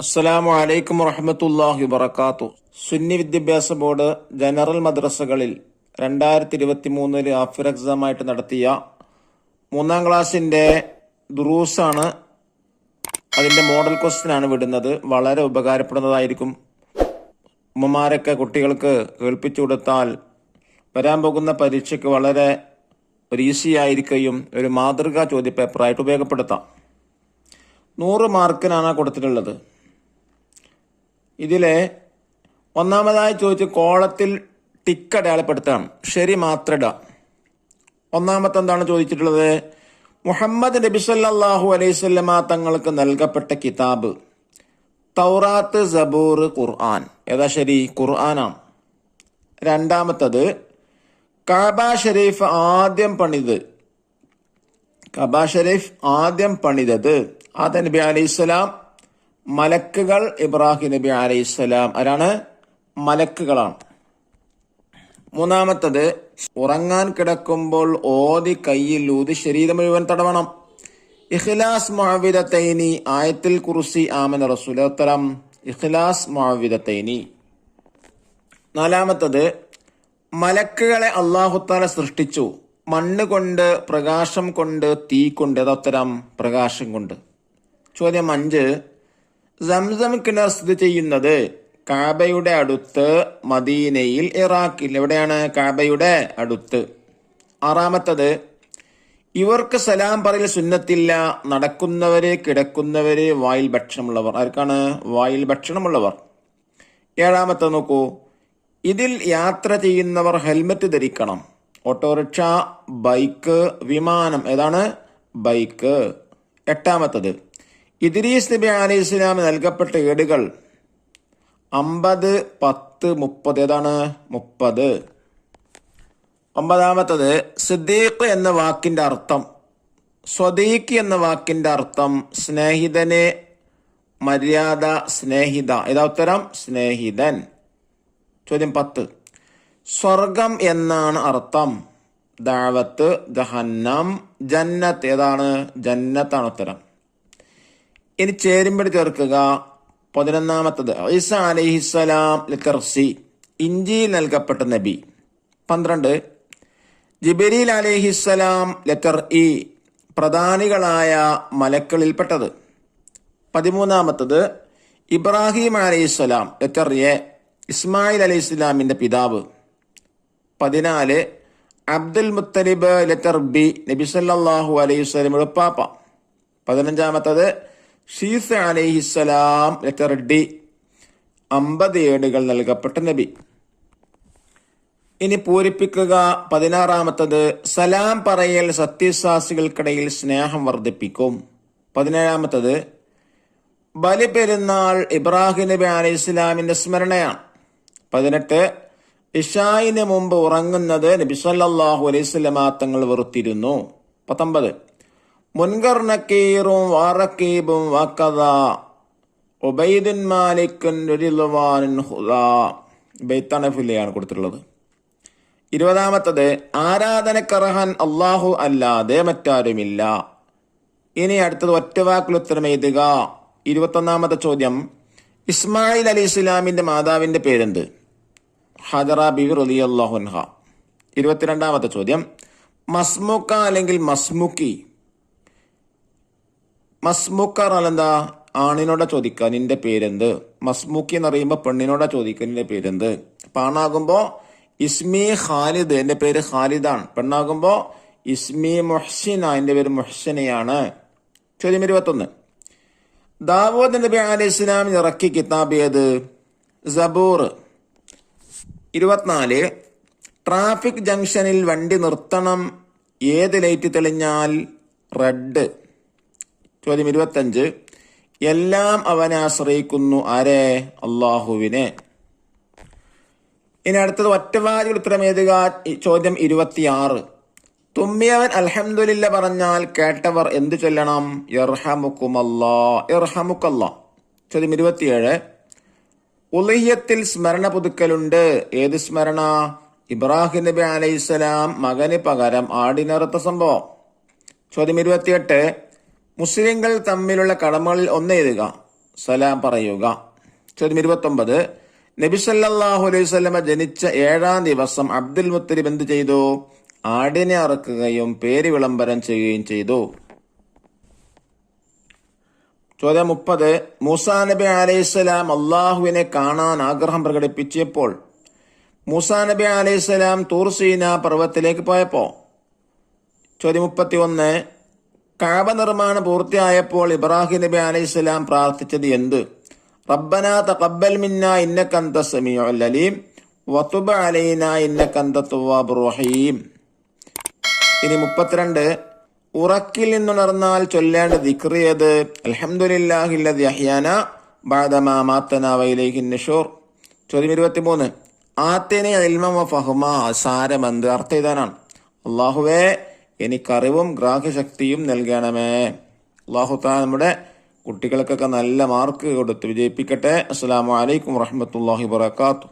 അസ്സലാമു അലൈക്കും വറഹ്മത്തുള്ളാഹി വബറകാതുഹു. സുന്നി വിദ്യാഭ്യാസ ബോർഡ് ജനറൽ മദ്രസകളിൽ 2023 ആഫിർ എക്സാമായിട്ട് നടത്തിയ 3ാം ക്ലാസ്സിന്റെ ദുറൂസാണ്. അതിന്റെ മോഡൽ ക്വസ്റ്റ്യൻ ആണ് വിടുന്നത്. വളരെ ഉപകാരപ്പെടുന്നതായിരിക്കും. ഉമ്മമാരൊക്കെ കുട്ടികൾക്ക് കേൾപ്പിച്ചു കൊടുത്താൽ വരാൻ പോകുന്ന പരീക്ഷയ്ക്ക് വളരെ ഒരു ഈസി ആയിരിക്കുകയും ഒരു മാതൃകാ ചോദ്യപേപ്പറായിട്ട് ഉപയോഗപ്പെടുത്താം. 100 മാർക്കിനാണ് കൊടുത്തിട്ടുള്ളത്. ഇതിലെ ഒന്നാമതായി ചോദിച്ച് കോളത്തിൽ ടിക്ക് അടയാളപ്പെടുത്താണ്. ശരി മാത്രം ഇടാം. ഒന്നാമത്തെ എന്താണ് ചോദിച്ചിട്ടുള്ളത്? മുഹമ്മദ് നബി സല്ലല്ലാഹു അലൈഹി വസല്ലമ തങ്ങൾക്ക് നൽകപ്പെട്ട കിതാബ് തൗറാത്ത്, സബൂർ, ഖുർആൻ. ഏതാ ശരി? ഖുർആനാണ്. രണ്ടാമത്തത് കഅബ ഷരീഫ് ആദ്യം പണിതത് ആദം നബി അലൈഹിസ്സലാം, മലക്കുകൾ ഇബ്രാഹിം നബി അലൈഹിസ്സലാം. ആരാണ്? മലക്കുകളാണ്. മൂന്നാമത്തത് ഉറങ്ങാൻ കിടക്കുമ്പോൾ ഓതി കയ്യിൽ ഊതി ശരീരം മുഴുവൻ തടവണം. ഇഖ്ലാസ് മുഅവ്വിദത്തൈനി, ആയത്തുൽ കുർസി, ആമന റസൂൽ. ഉത്തരം ഇഖ്ലാസ് മുഅവ്വിദത്തൈനി. നാലാമത്തത് മലക്കുകളെ അല്ലാഹു തആല സൃഷ്ടിച്ചു. മണ്ണ് കൊണ്ട്, പ്രകാശം കൊണ്ട്, തീ കൊണ്ട്. അതുത്തരം പ്രകാശം കൊണ്ട്. ചോദ്യം 5. സംസം കിണർ സ്ഥിതി ചെയ്യുന്നത് കഅബയുടെ അടുത്ത്, മദീനയിൽ, ഇറാഖിൽ. എവിടെയാണ്? കഅബയുടെ അടുത്ത്. ആറാമത്തത് ഇവർക്ക് സലാം പറയൽ സുന്നത്തില്ല. നടക്കുന്നവര്, കിടക്കുന്നവര്, വായിൽ ഭക്ഷണമുള്ളവർ. ആർക്കാണ്? വായിൽ ഭക്ഷണമുള്ളവർ. ഏഴാമത്തെ നോക്കൂ. ഇതിൽ യാത്ര ചെയ്യുന്നവർ ഹെൽമറ്റ് ധരിക്കണം. ഓട്ടോറിക്ഷ, ബൈക്ക്, വിമാനം. ഏതാണ്? ബൈക്ക്. എട്ടാമത്തത് ഇദ്രീസ് നബി അലൈഹി സ്വലാം നൽകപ്പെട്ട ഏടുകൾ 50, 10, 30. ഏതാണ്? 30. ഒമ്പതാമത്തത് സിദ്ദീഖ് എന്ന വാക്കിന്റെ അർത്ഥം, സ്വദീഖ് എന്ന വാക്കിന്റെ അർത്ഥം സ്നേഹിതനെ, മര്യാദ, സ്നേഹിത. ഏതാ ഉത്തരം? സ്നേഹിതൻ. ചോദ്യം 10. സ്വർഗം എന്നാണ് അർത്ഥം. ദഅവത്ത്, ജഹന്നം, ജന്നത്ത്. ഏതാണ്? ജന്നത്താണ് ഉത്തരം. ഇനി ചേരുമ്പടി ചേർക്കുക. 11. ഈസ അലൈഹിസ്സലാം ലിക്കർസി, ഇഞ്ചിയിൽ നൽകപ്പെട്ട നബി. 12. ജിബ്രീൽ അലൈഹിസ്സലാം ലെറ്റർ ഇ, പ്രധാനികളായ മലക്കളിൽപ്പെട്ടത്. 13. ഇബ്രാഹിം അലൈഹിസ്സലാം ലെറ്റർ എ, ഇസ്മായിൽ അലൈഹിസ്സലാമിന്റെ പിതാവ്. 14. അബ്ദുൽ മുത്തലിബ് ലെറ്റർ ബി, നബി സല്ലല്ലാഹു അലൈഹി വസല്ലം ഉപ്പാപ്പ. 15. ഷീസ അലൈഹിസ്സലാം ലെറ്റർ ഡി, 50 ഏടുകൾ നൽകപ്പെട്ട നബി. ഇനി പൂരിപ്പിക്കുക. 16. സലാം പറയൽ സത്യവിശ്വാസികൾക്കിടയിൽ സ്നേഹം വർദ്ധിപ്പിക്കും. 17. ബലി പെരുന്നാൾ ഇബ്രാഹിം നബി അലൈഹി ഇസ്ലാമിന്റെ സ്മരണയാണ്. 18. ഇശായിന് മുമ്പ് ഉറങ്ങുന്നത് നബി സല്ലല്ലാഹു അലൈഹി വസല്ലമ തങ്ങൾ വെറുത്തിരുന്നു. 19. മുൻകർ നക്കീറും വാറക്കീബും വഖദാ ഉബൈദുൻ മാലിക്കുൻ റിദ്വാനുൻ ഹുദാ. ബൈത്തനഫിലെയാണ് കൊടുത്തിട്ടുള്ളത്. 20. ആരാധനക്കർഹൻ അല്ലാഹു അല്ലാതെ മറ്റാരുമില്ല. ഇനി അടുത്തത് ഒറ്റവാക്കിൽ ഉത്തരം എഴുതുക. 21. ചോദ്യം ഇസ്മായിൽ അലൈഹി ഇസ്ലാമിന്റെ മാതാവിന്റെ പേരെന്ത്? ഹജറ ബിവി റളിയല്ലാഹു അൻഹ. 22. ചോദ്യം മസ്മുക്ക അല്ലെങ്കിൽ മസ്മുക്കി. മസ്മുക്കർ എന്താ? ആണിനോടാ ചോദിക്കുക നിന്റെ പേരെന്ത്. മസ്മുക്കി എന്ന് പറയുമ്പോൾ പെണ്ണിനോടാ ചോദിക്കുക നിന്റെ പേരെന്ത്. ആണാകുമ്പോ ഇസ്മി ഖാലിദ്, എന്റെ പേര് ഖാലിദാണ്. പെണ്ണാകുമ്പോ ഇസ്മി മുഹ്സിന, എന്റെ പേര് മുഹ്സിനയാണ്. ചോദ്യം 21. ദാവൂദ് നബി അലൈഹി ഇസ്ലാം ഇറക്കി കിതാബ് ഏത്? സബൂർ. 24. ട്രാഫിക് ജംഗ്ഷനിൽ വണ്ടി നിർത്തണം. ഏത് ലൈറ്റ് തെളിഞ്ഞാൽ? റെഡ്. ചോദ്യം 25. എല്ലാം അവനെ ആശ്രയിക്കുന്നു. ആരെ? അള്ളാഹുവിനെ. ഇനി അടുത്തത് ഒറ്റവാചക ഉത്തരം എഴുതുക. ചോദ്യം 26. തുമ്മിയവൻ അൽഹംദുലില്ല പറഞ്ഞാൽ കേട്ടവർ എന്തു ചൊല്ലണം? യർഹമുക്കുമല്ലാഹ്, യർഹമുക്കല്ലാഹ്. ചോദ്യം 27. ഉളിഹ്യത്തിൽ സ്മരണ പുതുക്കലുണ്ട്. ഏത് സ്മരണ? ഇബ്രാഹിം നബി അലൈഹിസ്സലാം മകന് പകരം ആടിനറുത്ത സംഭവം. ചോദ്യം 28. മുസ്ലിങ്ങൾ തമ്മിലുള്ള കടമകളിൽ ഒന്ന് എഴുതുക. സലാം പറയുക. ചോദ്യം 29. നബി സല്ലല്ലാഹു അലൈഹി വസല്ലമ ജനിച്ച 7-ാം ദിവസം അബ്ദുൽ മുത്തലിബ് എന്ത് ചെയ്തു? ആടിനെ അറുക്കുകയും പേര് വിളംബരം ചെയ്യുകയും ചെയ്തു. ചോദ്യം 30. മൂസാ നബി അലൈഹിസ്സലാം അള്ളാഹുവിനെ കാണാൻ ആഗ്രഹം പ്രകടിപ്പിച്ചപ്പോൾ മൂസാ നബി അലൈഹിസ്സലാം തൂർ സീന പർവ്വതത്തിലേക്ക് പോയപ്പോ. ചോദ്യം 31. കഅബ നിർമ്മാണം പൂർത്തിയായപ്പോൾ ഇബ്രാഹിം നബി അലൈഹിസ്സലാം പ്രാർത്ഥിച്ചത് എന്ത്? റബ്ബനാ തഖബ്ബൽ മിന്നാ ഇന്നക അൻതസ് സമീഉൽ അലീം വതുബ് അലൈനാ ഇന്നക അൻതത് തവ്വാബുർ റഹീം. ഇനി 32. ഉറക്കിൽ നിന്നുണർന്നാൽ ചൊല്ലേണ്ട ദിക്ർ ഏത്? അൽഹംദുലില്ലാഹില്ലദി അഹ്യാനാ ബഅദമാ മാതനാ വഇലൈഹിൻ നുശൂർ. ചോദ്യം 23. ആതിനി ഇൽമൻ വ ഫഹ്മ, സാരമെന്ത്? അർത്ഥം ഇതാനാണ്: അല്ലാഹുവേ, എനിക്കറിവും ഗ്രാഹ്യശക്തിയും നൽകണമേ. അല്ലാഹു തആല നമ്മുടെ കുട്ടികൾക്കൊക്കെ നല്ല മാർക്ക് കൊടുത്ത് വിജയിപ്പിക്കട്ടെ. അസ്സലാമു അലൈക്കും വറഹ്മത്തുള്ളാഹി വബറകാതുഹു.